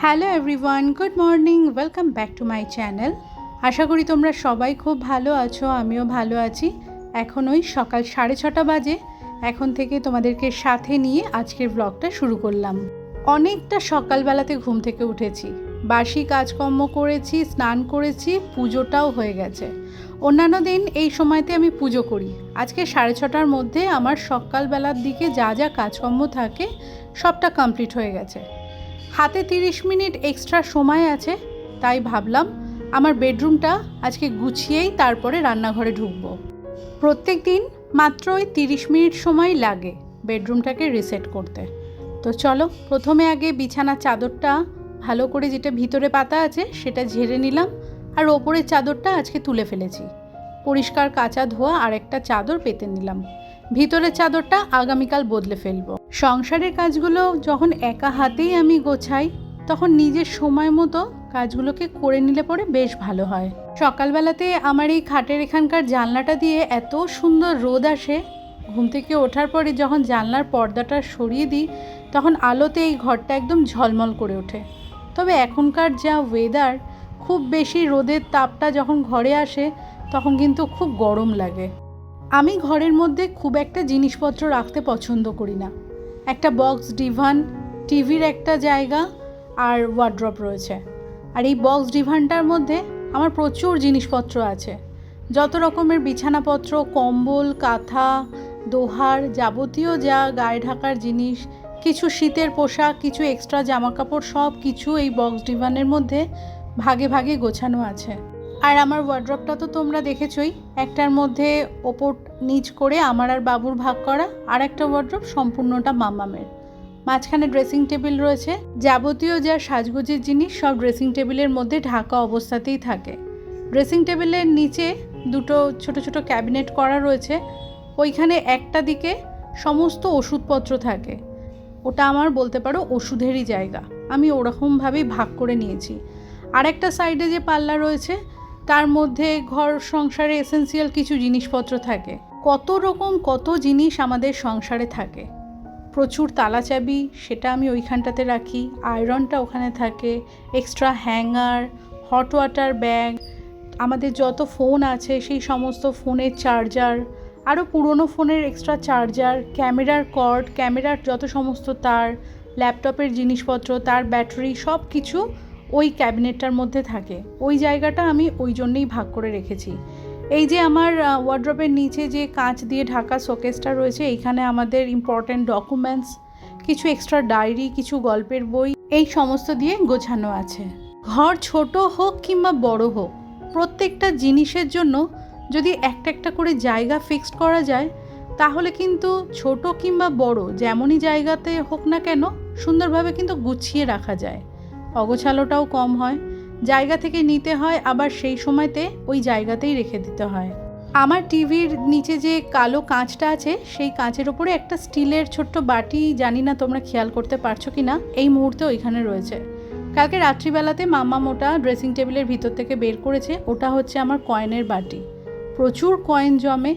Hello everyone, good morning, welcome back to my channel. আশা করি তোমরা সবাই খুব ভালো আছো, আমিও ভালো আছি। এখন ওই সকাল 6:30 বাজে। এখন থেকে তোমাদেরকে সাথে নিয়ে আজকের ব্লগটা শুরু করলাম। অনেকটা সকালবেলাতে ঘুম থেকে উঠেছি, বাসি কাজকর্ম করেছি, স্নান করেছি, পুজোটাও হয়ে গেছে। অন্যান্য দিন এই সময়তে আমি পুজো করি। আজকে 6:30টার মধ্যে আমার সকালবেলার দিকে যা যা কাজকর্ম থাকে সবটা কমপ্লিট হয়ে গেছে। হাতে 30 মিনিট এক্সট্রা সময় আছে, তাই ভাবলাম আমার বেডরুমটা আজকে গুছিয়েই তারপরে রান্নাঘরে ঢুকবো। প্রত্যেক দিন মাত্র ওই 30 মিনিট সময় লাগে বেডরুমটাকে রিসেট করতে। তো চলো, প্রথমে আগে বিছানার চাদরটা ভালো করে, যেটা ভিতরে পাতা আছে সেটা ঝেড়ে নিলাম, আর ওপরের চাদরটা আজকে তুলে ফেলেছি। পরিষ্কার কাঁচা ধোয়া আর একটা চাদর পেতে নিলাম। ভিতরের চাদরটা আগামীকাল বদলে ফেলবো। সংসারের কাজগুলো যখন একা হাতেই আমি গোছাই, তখন নিজের সময় মতো কাজগুলোকে করে নিলে পরে বেশ ভালো হয়। সকালবেলাতে আমার এই খাটের এখানকার জানলাটা দিয়ে এত সুন্দর রোদ আসে। ঘুম থেকে ওঠার পরে যখন জানলার পর্দাটা সরিয়ে দিই, তখন আলোতে এই ঘরটা একদম ঝলমল করে ওঠে। তবে এখনকার যা ওয়েদার, খুব বেশি রোদের তাপটা যখন ঘরে আসে তখন কিন্তু খুব গরম লাগে। আমি ঘরের মধ্যে খুব একটা জিনিসপত্র রাখতে পছন্দ করি না। একটা বক্স ডিভান, টিভির একটা জায়গা আর ওয়ার্ড্রপ রয়েছে। আর এই বক্স ডিভানটার মধ্যে আমার প্রচুর জিনিসপত্র আছে। যত রকমের বিছানাপত্র, কম্বল, কাঁথা, দোহার, যাবতীয় যা গায়ে ঢাকার জিনিস, কিছু শীতের পোশাক, কিছু এক্সট্রা জামাকাপড়, সব কিছু এই বক্স ডিভানের মধ্যে ভাগে ভাগে গোছানো আছে। আর আমার ওয়ার্ড্রপটা তো তোমরা দেখেছোই, একটার মধ্যে ওপর নিচ করে আমার আর বাবুর ভাগ করা, আর একটা ওয়ার্ড্রপ সম্পূর্ণটা মামামের। মাঝখানে ড্রেসিং টেবিল রয়েছে। যাবতীয় যা সাজগোজের জিনিস সব ড্রেসিং টেবিলের মধ্যে ঢাকা অবস্থাতেই থাকে। ড্রেসিং টেবিলের নিচে দুটো ছোট ছোট ক্যাবিনেট করা রয়েছে। ওইখানে একটা দিকে সমস্ত ওষুধপত্র থাকে। ওটা আমার বলতে পারো ওষুধেরই জায়গা। আমি ওরকমভাবেই ভাগ করে নিয়েছি। আর একটা সাইডে যে পাল্লা রয়েছে, তার মধ্যে ঘর সংসারে এসেন্সিয়াল কিছু জিনিসপত্র থাকে। কত জিনিস আমাদের সংসারে থাকে। প্রচুর তালা চাবি, সেটা আমি ওইখানটাতে রাখি। আয়রনটা ওখানে থাকে, extra hanger, hot water bag, আমাদের যত ফোন আছে সেই সমস্ত ফোনের চার্জার, আরও পুরনো ফোনের এক্সট্রা চার্জার, ক্যামেরার কর্ড, ক্যামেরার যত সমস্ত তার, ল্যাপটপের জিনিসপত্র, তার ব্যাটারি, সব কিছু ওই ক্যাবিনেটটার মধ্যে থাকে। ওই জায়গাটা আমি ওই জন্যেই ভাগ করে রেখেছি। এই যে আমার ওয়ার্ড্রপের নিচে যে কাঁচ দিয়ে ঢাকা শোকেসটা রয়েছে, এইখানে আমাদের ইম্পর্ট্যান্ট ডকুমেন্টস, কিছু এক্সট্রা ডায়েরি, কিছু গল্পের বই, এই সমস্ত দিয়ে গোছানো আছে। ঘর ছোট হোক কিংবা বড় হোক, প্রত্যেকটা জিনিসের জন্য যদি একটা একটা করে জায়গা ফিক্সড করা যায়, তাহলে কিন্তু ছোট কিংবা বড় যেমনই জায়গাতে হোক না কেন সুন্দরভাবে কিন্তু গুছিয়ে রাখা যায়। অগোছালোটাও কম হয়। জায়গা থেকে নিতে হয়, আবার সেই সময়তে ওই জায়গাতেই রেখে দিতে হয়। আমার টিভির নিচে যে কালো কাঁচটা আছে, সেই কাঁচের ওপরে একটা স্টিলের ছোট্ট বাটি, জানি না তোমরা খেয়াল করতে পারছো কি না, এই মুহূর্তে ওইখানে রয়েছে। কালকে রাত্রিবেলাতে মাম্মাম ওটা ড্রেসিং টেবিলের ভিতর থেকে বের করেছে। ওটা হচ্ছে আমার কয়েনের বাটি। প্রচুর কয়েন জমে।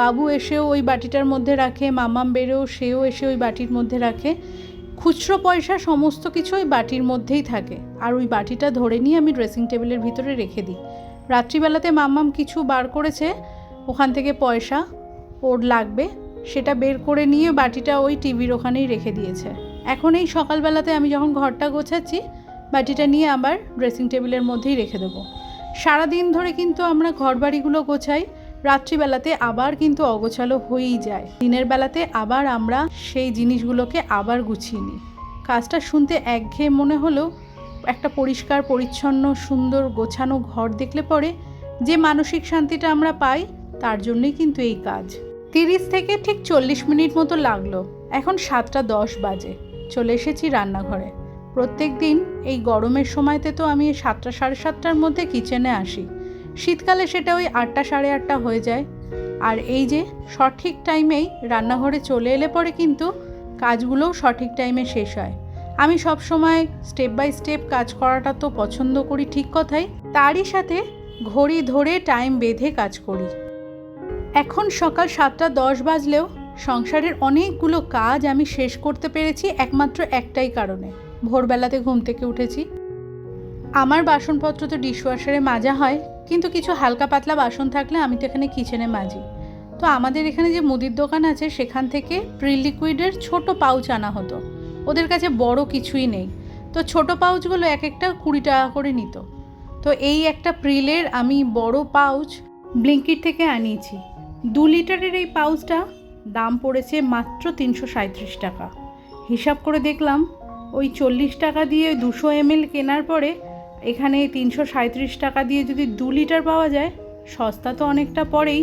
বাবু এসেও ওই বাটিটার মধ্যে রাখে, মাম্মাম বেরোও সেও এসে ওই বাটির মধ্যে রাখে। খুচরো পয়সা সমস্ত কিছু ওই বাটির মধ্যেই থাকে। আর ওই বাটিটা ধরে নিয়ে আমি ড্রেসিং টেবিলের ভিতরে রেখে দিই। রাত্রিবেলাতে মাম্মাম কিছু বার করেছে, ওখান থেকে পয়সা ওর লাগবে, সেটা বের করে নিয়ে বাটিটা ওই টিভির ওখানেই রেখে দিয়েছে। এখন এই সকালবেলাতে আমি যখন ঘরটা গোছাচ্ছি, বাটিটা নিয়ে আবার ড্রেসিং টেবিলের মধ্যেই রেখে দেবো। সারাদিন ধরে কিন্তু আমরা ঘর বাড়িগুলো গোছাই, রাত্রিবেলাতে আবার কিন্তু অগোছালো হয়েই যায়। দিনের বেলাতে আবার আমরা সেই জিনিসগুলোকে আবার গুছিয়ে নিই। কাজটা শুনতে একঘেয়ে মনে হলেও একটা পরিষ্কার পরিচ্ছন্ন সুন্দর গোছানো ঘর দেখলে পরে যে মানসিক শান্তিটা আমরা পাই, তার জন্যই কিন্তু এই কাজ। 30 থেকে ঠিক 40 মিনিট মতো লাগলো। এখন 7:10 বাজে। চলে এসেছি রান্নাঘরে। প্রত্যেক দিন এই গরমের সময়তে তো আমি 7টা সাড়ে 7টার মধ্যে কিচেনে আসি। শীতকালে সেটা ওই 8টা সাড়ে 8টা হয়ে যায়। আর এই যে সঠিক টাইমেই রান্নাঘরে চলে এলে পরে কিন্তু কাজগুলোও সঠিক টাইমে শেষ হয়। আমি সব সময় স্টেপ বাই স্টেপ কাজ করাটা তো পছন্দ করি, ঠিক কথাই, তারই সাথে ঘড়ি ধরে টাইম বেঁধে কাজ করি। এখন সকাল 7:10 বাজলেও সংসারের অনেকগুলো কাজ আমি শেষ করতে পেরেছি একমাত্র একটাই কারণে, ভোরবেলাতে ঘুম থেকে উঠেছি। আমার বাসনপত্র তো ডিশওয়াশারে মাজা হয়, কিন্তু কিছু হালকা পাতলা বাসন থাকলে আমি তো এখানে কিচেনে মাজি। তো আমাদের এখানে যে মুদির দোকান আছে সেখান থেকে প্রিল লিকুইডের ছোট পাউচ আনা হতো। ওদের কাছে বড় কিছুই নেই, তো ছোট পাউচগুলো এক একটা 20 টাকা করে নিত। তো এই একটা প্রিলের আমি বড় পাউচ ব্লিঙ্কিট থেকে আনিয়েছি। 2 লিটারের এই পাউচটা দাম পড়েছে মাত্র 337 টাকা। হিসাব করে দেখলাম ওই 40 টাকা দিয়ে 200 ml কেনার পরে এখানে 337 টাকা দিয়ে যদি 2 লিটার পাওয়া যায়, সস্তা তো অনেকটা পড়েই।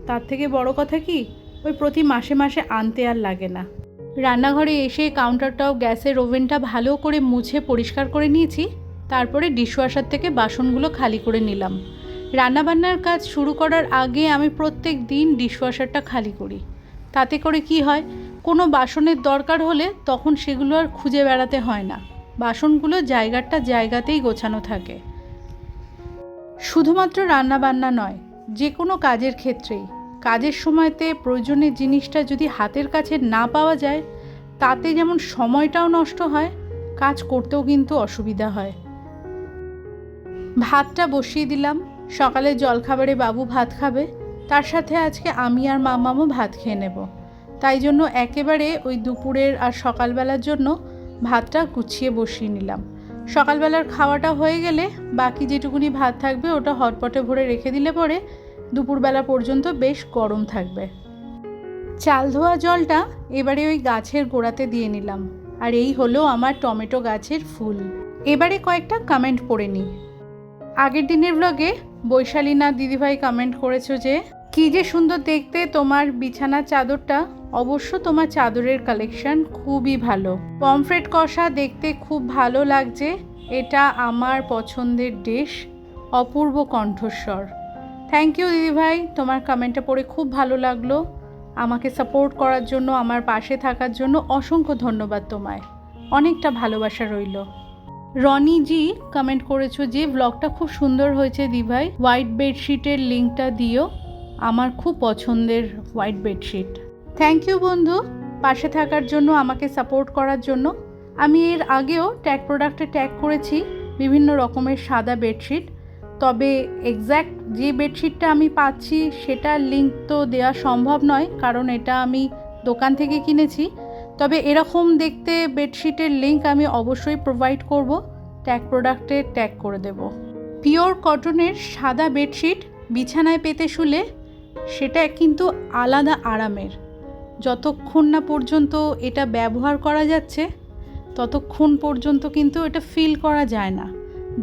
তার থেকে বড় কথা কি, ওই প্রতি মাসে মাসে আনতে আর লাগে না। রান্নাঘরে এসে কাউন্টারটাও, গ্যাসের ওভেনটা ভালো করে মুছে পরিষ্কার করে নিয়েছি। তারপরে ডিশওয়াশার থেকে বাসনগুলো খালি করে নিলাম। রান্নাবান্নার কাজ শুরু করার আগে আমি প্রত্যেক দিন ডিশওয়াশারটা খালি করি। তাতে করে কি হয়, কোনো বাসনের দরকার হলে তখন সেগুলো আর খুঁজে বেড়াতে হয় না। বাসনগুলো জায়গাতেই গোছানো থাকে। শুধুমাত্র রান্নাবান্না নয়, যে কোনো কাজের ক্ষেত্রেই কাজের সময়তে প্রয়োজনীয় জিনিসটা যদি হাতের কাছে না পাওয়া যায়, তাতে যেমন সময়টাও নষ্ট হয়, কাজ করতেও কিন্তু অসুবিধা হয়। ভাতটা বসিয়ে দিলাম। সকালে জলখাবারে বাবু ভাত খাবে, তার সাথে আজকে আমি আর মামামও ভাত খেয়ে নেব। তাই জন্য একেবারে ওই দুপুরের আর সকালবেলার জন্য ভাতটা গুছিয়ে বসিয়ে নিলাম। সকালবেলার খাওয়াটা হয়ে গেলে বাকি যেটুকুনি ভাত থাকবে ওটা হটপটে ভরে রেখে দিলে পরে দুপুরবেলা পর্যন্ত বেশ গরম থাকবে। চাল ধোয়া জলটা এবারে ওই গাছের গোড়াতে দিয়ে নিলাম। আর এই হলো আমার টমেটো গাছের ফুল। এবারে কয়েকটা কমেন্ট পড়ে নিই। আগের দিনের ব্লগে বৈশালীনা দিদিভাই কমেন্ট করেছো যে কী যে সুন্দর দেখতে তোমার বিছানার চাদরটা। অবশ্য তোমার চাদরের কালেকশন খুবই ভালো। পমফ্রেট কষা দেখতে খুব ভালো লাগছে। এটা আমার পছন্দের ডিশ। অপূর্ব কণ্ঠস্বর। থ্যাংক ইউ দিদিভাই, তোমার কমেন্টটা পড়ে খুব ভালো লাগলো। আমাকে সাপোর্ট করার জন্য, আমার পাশে থাকার জন্য অসংখ্য ধন্যবাদ তোমায়। অনেকটা ভালোবাসা রইল। রনি জি কমেন্ট করেছো যে ব্লগটা খুব সুন্দর হয়েছে দিভাই, হোয়াইট বেডশিটের লিঙ্কটা দিও, আমার খুব পছন্দের হোয়াইট বেডশিট। থ্যাংক ইউ বন্ধু, পাশে থাকার জন্য, আমাকে সাপোর্ট করার জন্য। আমি এর আগেও ট্যাগ প্রোডাক্টে ট্যাগ করেছি বিভিন্ন রকমের সাদা বেডশিট, তবে এক্স্যাক্ট যে বেডশিটটা আমি পাচ্ছি সেটার লিঙ্ক তো দেওয়া সম্ভব নয়, কারণ এটা আমি দোকান থেকে কিনেছি। তবে এরকম দেখতে বেডশিটের লিঙ্ক আমি অবশ্যই প্রোভাইড করব, ট্যাগ প্রোডাক্টে ট্যাগ করে দেব। পিওর কটনের সাদা বেডশিট বিছানায় পেতে শুলে সেটা কিন্তু আলাদা আরামের। যতক্ষণ না পর্যন্ত এটা ব্যবহার করা যাচ্ছে ততক্ষণ পর্যন্ত কিন্তু এটা ফিল করা যায় না।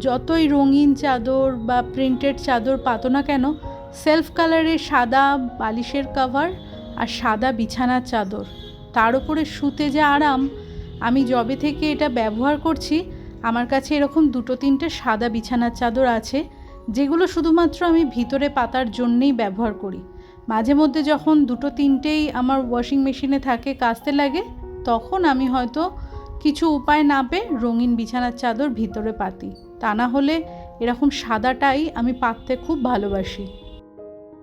যতই রঙিন চাদর বা প্রিন্টেড চাদর পাতো না কেন, সেলফ কালারের সাদা বালিশের কভার আর সাদা বিছানার চাদর, তার উপরে শুতে যা আরাম। আমি যবে থেকে এটা ব্যবহার করছি, আমার কাছে এরকম 2-3টে সাদা বিছানার চাদর আছে, যেগুলো শুধুমাত্র আমি ভিতরে পাতার জন্যেই ব্যবহার করি। মাঝে মধ্যে যখন 2-3টেই আমার ওয়াশিং মেশিনে থাকে, কাচতে লাগে, তখন আমি হয়তো কিছু উপায় না পেয়ে রঙিন বিছানার চাদর ভিতরে পাতি। তা না হলে এরকম সাদাটাই আমি পাততে খুব ভালোবাসি।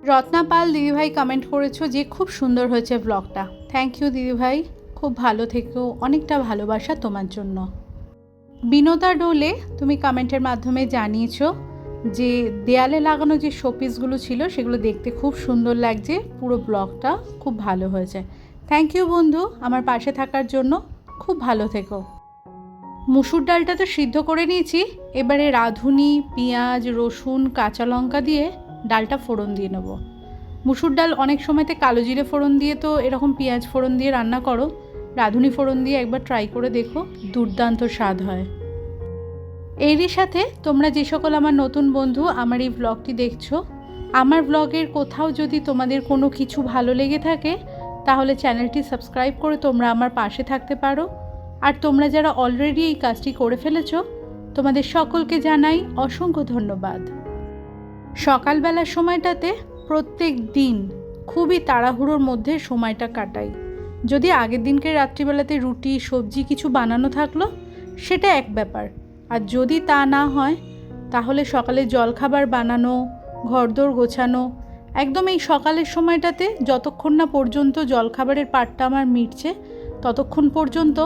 রত্না পাল দিদিভাই কমেন্ট করেছো যে খুব সুন্দর হয়েছে ব্লগটা। থ্যাংক ইউ দিদিভাই, খুব ভালো থেকো, অনেকটা ভালোবাসা তোমার জন্য। বিনোদা ডোলে তুমি কমেন্টের মাধ্যমে জানিয়েছো যে দেয়ালে লাগানো যে শোপিসগুলো ছিল সেগুলো দেখতে খুব সুন্দর লাগছে, পুরো ব্লগটা খুব ভালো হয়েছে। থ্যাংক ইউ বন্ধু, আমার পাশে থাকার জন্য। খুব ভালো থেকো। মুসুর ডালটা তো সিদ্ধ করে নিয়েছি, এবারে রাঁধুনি, পেঁয়াজ, রসুন, কাঁচা লঙ্কা দিয়ে ডালটা ফোড়ন দিয়ে নেব। মুসুর ডাল অনেক সময়তে কালো জিরে ফোড়ন দিয়ে, তো এরকম পেঁয়াজ ফোড়ন দিয়ে রান্না করো, রাঁধুনি ফোড়ন দিয়ে একবার ট্রাই করে দেখো, দুর্দান্ত স্বাদ হয়। এরই সাথে তোমরা যে সকল আমার নতুন বন্ধু আমার এই ব্লগটি দেখছো, আমার ব্লগের কোথাও যদি তোমাদের কোনো কিছু ভালো লেগে থাকে, তাহলে চ্যানেলটি সাবস্ক্রাইব করে তোমরা আমার পাশে থাকতে পারো। আর তোমরা যারা অলরেডি এই কাজটি করে ফেলেছো, তোমাদের সকলকে জানাই অসংখ্য ধন্যবাদ। সকালবেলার সময়টাতে প্রত্যেক দিন খুবই তাড়াহুড়োর মধ্যে সময়টা কাটাই। যদি আগের দিনকে রাত্রিবেলাতে রুটি, সবজি কিছু বানানো থাকলো সেটা এক ব্যাপার, আর যদি তা না হয় তাহলে সকালে জলখাবার বানানো, ঘরদোর গোছানো, একদম এই সকালের সময়টাতে যতক্ষণ না পর্যন্ত জলখাবারের পাটটা আমার মিটছে ততক্ষণ পর্যন্ত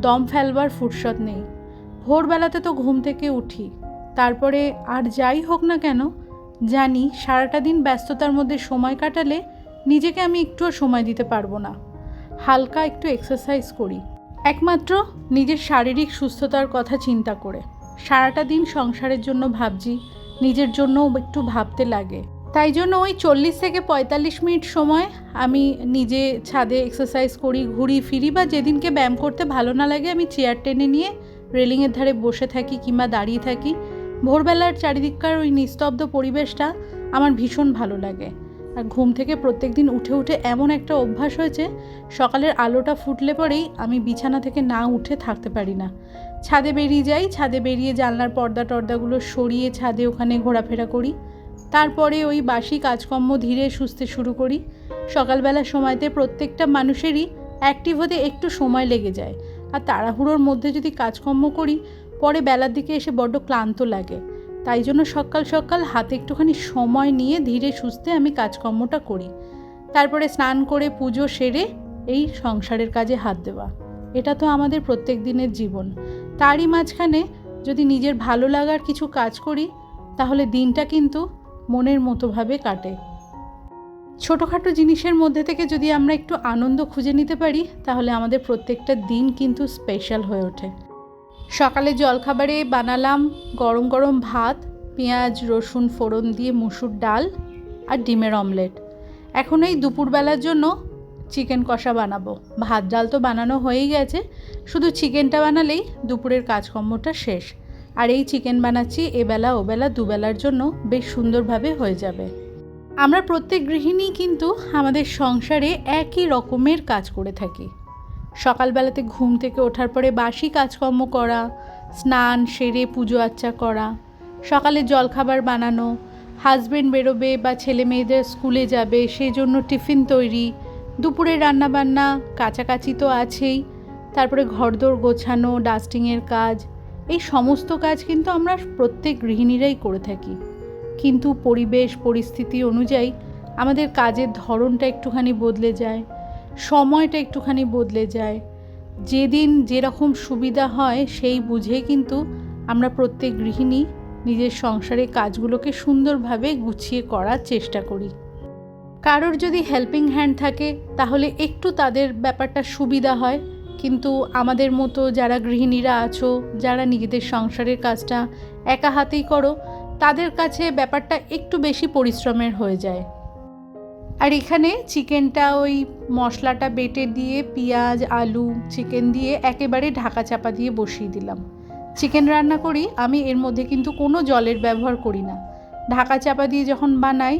দম ফেলবার ফুরসত নেই। ভোরবেলাতে তো ঘুম থেকে উঠি, তারপরে আর যাই হোক না কেন জানি সারাটা দিন ব্যস্ততার মধ্যে সময় কাটালে নিজেকে আমি একটুও সময় দিতে পারবো না। হালকা একটু এক্সারসাইজ করি, একমাত্র নিজের শারীরিক সুস্থতার কথা চিন্তা করে। সারাটা দিন সংসারের জন্য ভাবছি, নিজের জন্যও একটু ভাবতে লাগে। তাই জন্য ওই 40 থেকে 45 মিনিট সময় আমি নিজে ছাদে এক্সারসাইজ করি, ঘুরি ফিরি, বা যেদিনকে ব্যায়াম করতে ভালো না লাগে আমি চেয়ার টেনে নিয়ে রেলিংয়ের ধারে বসে থাকি কিংবা দাঁড়িয়ে থাকি। ভোরবেলার চারিদিককার ওই নিস্তব্ধ পরিবেশটা আমার ভীষণ ভালো লাগে। আর ঘুম থেকে প্রত্যেক দিন উঠে উঠে এমন একটা অভ্যাস হয়েছে, সকালের আলোটা ফুটলে পরেই আমি বিছানা থেকে না উঠে থাকতে পারি না। ছাদে বেরিয়ে যাই, ছাদে বেরিয়ে জানলার পর্দাগুলো সরিয়ে ছাদে ওখানে ঘোরাফেরা করি। তারপরে ওই বাসি কাজকর্ম ধীরে সুস্থে শুরু করি। সকালবেলার সময়তে প্রত্যেকটা মানুষেরই অ্যাক্টিভ হতে একটু সময় লেগে যায়, আর তাড়াহুড়োর মধ্যে যদি কাজকর্ম করি পরে বেলার দিকে এসে বড্ড ক্লান্ত লাগে। তাই জন্য সকাল সকাল হাতে একটুখানি সময় নিয়ে ধীরে সুস্থে আমি কাজকর্মটা করি। তারপরে স্নান করে পুজো সেরে এই সংসারের কাজে হাত দেওয়া, এটা তো আমাদের প্রত্যেক দিনের জীবন। তারই মাঝখানে যদি নিজের ভালো লাগার কিছু কাজ করি তাহলে দিনটা কিন্তু মনের মতোভাবে কাটে। ছোটোখাটো জিনিসের মধ্যে থেকে যদি আমরা একটু আনন্দ খুঁজে নিতে পারি তাহলে আমাদের প্রত্যেকটা দিন কিন্তু স্পেশাল হয়ে ওঠে। সকালে জলখাবারে বানালাম গরম গরম ভাত, পেঁয়াজ রসুন ফোড়ন দিয়ে মুসুর ডাল আর ডিমের অমলেট। এখন এই দুপুরবেলার জন্য চিকেন কষা বানাবো। ভাত ডাল তো বানানো হয়েই গেছে, শুধু চিকেনটা বানালেই দুপুরের কাজকর্মটা শেষ। আর এই চিকেন বানাচ্ছি এবেলা ওবেলা দুবেলার জন্য, বেশ সুন্দরভাবে হয়ে যাবে। আমরা প্রত্যেক গৃহিণী কিন্তু আমাদের সংসারে একই রকমের কাজ করে থাকি। সকালবেলাতে ঘুম থেকে ওঠার পরে বাসি কাজকর্ম করা, স্নান সেরে পুজো আচ্চা করা, সকালে জলখাবার বানানো, হাজবেন্ড বেরোবে বা ছেলে মেয়েদের স্কুলে যাবে সেই জন্য টিফিন তৈরি, দুপুরে রান্নাবান্না, কাচাকাচি তো আছেই, তারপরে ঘরদোর গোছানো, ডাস্টিংয়ের কাজ, এই সমস্ত কাজ কিন্তু আমরা প্রত্যেক গৃহিণীরাই করে থাকি। কিন্তু পরিবেশ পরিস্থিতি অনুযায়ী আমাদের কাজের ধরনটা একটুখানি বদলে যায়, সময়টা একটুখানি বদলে যায়। যেদিন যেরকম সুবিধা হয় সেই বুঝে কিন্তু আমরা প্রত্যেক গৃহিণী নিজের সংসারে কাজগুলোকে সুন্দরভাবে গুছিয়ে করার চেষ্টা করি। কারোর যদি হেল্পিং হ্যান্ড থাকে তাহলে একটু তাদের ব্যাপারটা সুবিধা হয়, কিন্তু আমাদের মতো যারা গৃহিণীরা আছো, যারা নিজেদের সংসারের কাজটা একা হাতেই করো, তাদের কাছে ব্যাপারটা একটু বেশি পরিশ্রমের হয়ে যায়। আর এখানে চিকেনটা ওই মশলাটা বেটে দিয়ে পেঁয়াজ আলু চিকেন দিয়ে একেবারে ঢাকা চাপা দিয়ে বসিয়ে দিলাম। চিকেন রান্না করি আমি, এর মধ্যে কিন্তু কোনো জলের ব্যবহার করি না। ঢাকা চাপা দিয়ে যখন বানাই,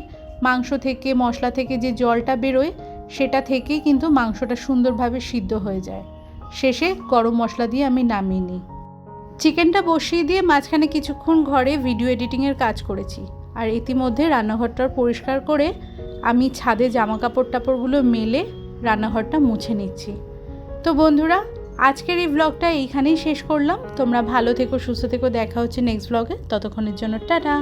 মাংস থেকে মশলা থেকে যে জলটা বেরোয় সেটা থেকেই কিন্তু মাংসটা সুন্দরভাবে সিদ্ধ হয়ে যায়। শেষে গরম মশলা দিয়ে আমি নামিয়ে নিই। চিকেনটা বসিয়ে দিয়ে মাঝখানে কিছুক্ষণ ঘরে ভিডিও এডিটিংয়ের কাজ করেছি। আর ইতিমধ্যে রান্নাঘরটা পরিষ্কার করে আমি ছাদে জামা কাপড়গুলো মেলে রান্নাঘরটা মুছে নিচ্ছি। তো বন্ধুরা, আজকের এই ব্লগটা এইখানেই শেষ করলাম। তোমরা ভালো থেকো, সুস্থ থেকো, দেখা হচ্ছে নেক্সট ব্লগে। ততক্ষণের জন্য টাটা।